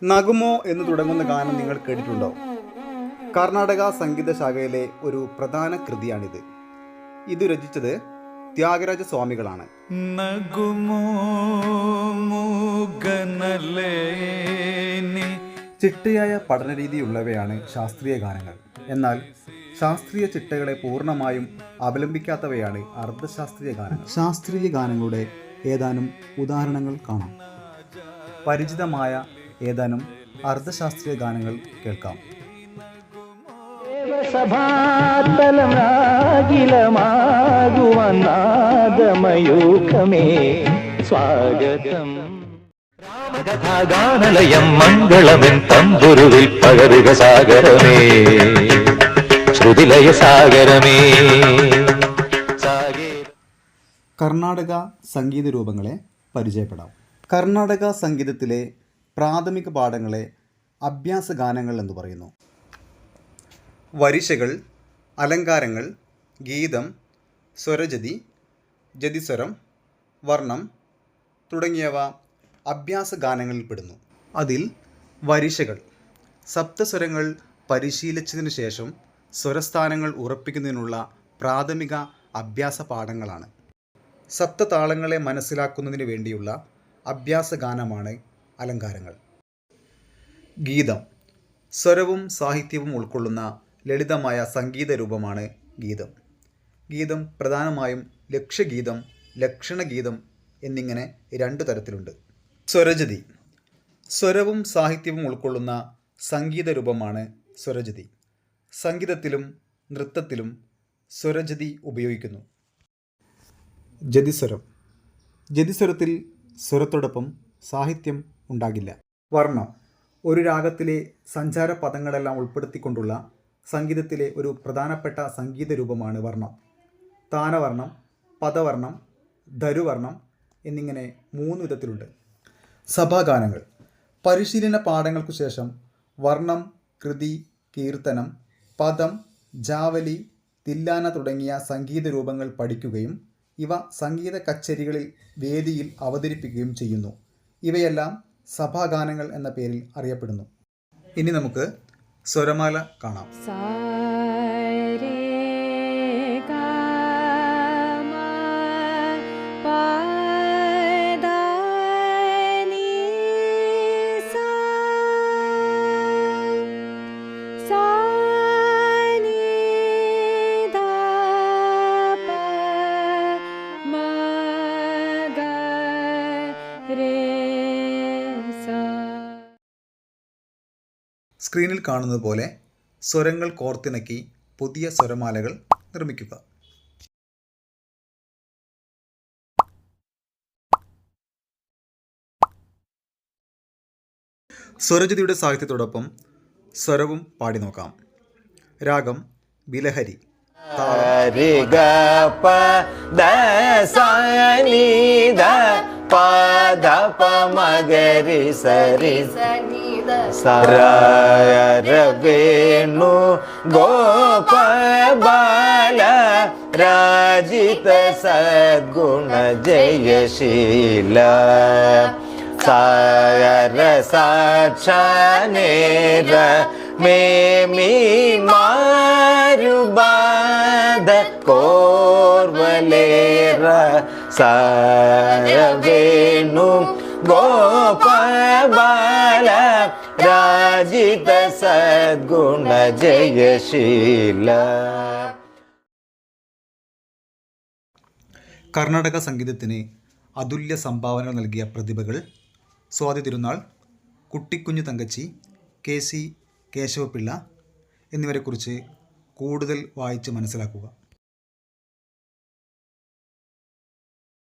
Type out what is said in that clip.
നഗുമോ എന്ന് തുടങ്ങുന്ന ഗാനം നിങ്ങൾ കേട്ടിട്ടുണ്ടോ? കർണാടക സംഗീത ശാഖയിലെ ഒരു പ്രധാന കൃതിയാണിത്. ഇത് രചിച്ചത് ത്യാഗരാജ സ്വാമികളാണ്. ചിട്ടയായ പഠനരീതിയുള്ളവയാണ് ശാസ്ത്രീയ ഗാനങ്ങൾ. എന്നാൽ ശാസ്ത്രീയ ചിട്ടകളെ പൂർണ്ണമായും അവലംബിക്കാത്തവയാണ് അർദ്ധശാസ്ത്രീയ ഗാനങ്ങൾ. ശാസ്ത്രീയ ഗാനങ്ങളുടെ ഏതാനും ഉദാഹരണങ്ങൾ കാണാം. പരിചിതമായ ഏതാനും അർദ്ധശാസ്ത്രീയ ഗാനങ്ങൾ കേൾക്കാം. സ്വാഗതം രാമകഥാഗാനലയം മംഗളമെൻ തമ്പുരുവിൽ പകരുക സാഗരമേ, ശ്രുതിലയ സാഗരമേ. കർണാടക സംഗീത രൂപങ്ങളെ പരിചയപ്പെടാം. കർണാടക സംഗീതത്തിലെ പ്രാഥമിക പാഠങ്ങളെ അഭ്യാസ ഗാനങ്ങൾ എന്ന് പറയുന്നു. വരിശകൾ, അലങ്കാരങ്ങൾ, ഗീതം, സ്വരജതി, ജതിസ്വരം, വർണ്ണം തുടങ്ങിയവ അഭ്യാസ ഗാനങ്ങളിൽപ്പെടുന്നു. അതിൽ വരിശകൾ സപ്തസ്വരങ്ങൾ പരിശീലിച്ചതിനു ശേഷം സ്വരസ്ഥാനങ്ങൾ ഉറപ്പിക്കുന്നതിനുള്ള പ്രാഥമിക അഭ്യാസ പാഠങ്ങളാണ്. സപ്തതാളങ്ങളെ മനസ്സിലാക്കുന്നതിന് വേണ്ടിയുള്ള അഭ്യാസ ഗാനമാണ് അലങ്കാരങ്ങൾ. ഗീതം സ്വരവും സാഹിത്യവും ഉൾക്കൊള്ളുന്ന ലളിതമായ സംഗീത രൂപമാണ് ഗീതം. ഗീതം പ്രധാനമായും ലക്ഷ്യഗീതം, ലക്ഷണഗീതം എന്നിങ്ങനെ 2 തരത്തിലുണ്ട്. സ്വരജതി സ്വരവും സാഹിത്യവും ഉൾക്കൊള്ളുന്ന സംഗീത രൂപമാണ് സ്വരജതി. സംഗീതത്തിലും നൃത്തത്തിലും സ്വരജതി ഉപയോഗിക്കുന്നു. ജതിസ്വരം ജതിസ്വരത്തിൽ സ്വരത്തോടൊപ്പം സാഹിത്യം ഉണ്ടാകില്ല. വർണ്ണം ഒരു രാഗത്തിലെ സഞ്ചാര പദങ്ങളെല്ലാം ഉൾപ്പെടുത്തിക്കൊണ്ടുള്ള സംഗീതത്തിലെ ഒരു പ്രധാനപ്പെട്ട സംഗീത രൂപമാണ് വർണ്ണം. താനവർണ്ണം, പദവർണ്ണം, ധരുവർണ്ണം എന്നിങ്ങനെ 3 വിധത്തിലുണ്ട്. സഭാഗാനങ്ങൾ പരിശീലന പാഠങ്ങൾക്കു ശേഷം വർണ്ണം, കൃതി, കീർത്തനം, പദം, ജാവലി, തില്ലാന തുടങ്ങിയ സംഗീത രൂപങ്ങൾ പഠിക്കുകയും ഇവ സംഗീത കച്ചേരികളിൽ വേദിയിൽ അവതരിപ്പിക്കുകയും ചെയ്യുന്നു. ഇവയെല്ലാം സഭാഗാനങ്ങൾ എന്ന പേരിൽ അറിയപ്പെടുന്നു. ഇനി നമുക്ക് സ്വരമാല കാണാം. സ്ക്രീനിൽ കാണുന്നത് പോലെ സ്വരങ്ങൾ കോർത്തിണക്കി പുതിയ സ്വരമാലകൾ നിർമ്മിക്കുക. സ്വരജതിയുടെ സാഹിത്യത്തോടൊപ്പം സ്വരവും പാടി നോക്കാം. രാഗം ബിലഹരി, മഗരി സരി സരവേണു ഗോപാല രാജിത സദ്ഗുണ ജയശീല സാര സാക്ഷാനേര മേമി മാരുബാദ കോർവലേര സാരവേണു ഗോപാല രാജിത സദ്ഗുണ ജയശീല. കർണാടക സംഗീതത്തിന് അതുല്യ സംഭാവനകൾ നൽകിയ പ്രതിഭകൾ സ്വാതി തിരുനാൾ, കുട്ടിക്കുഞ്ഞു തങ്കച്ചി, KC കേശവപിള്ള എന്നിവരെക്കുറിച്ച് കൂടുതൽ വായിച്ച് മനസ്സിലാക്കുക.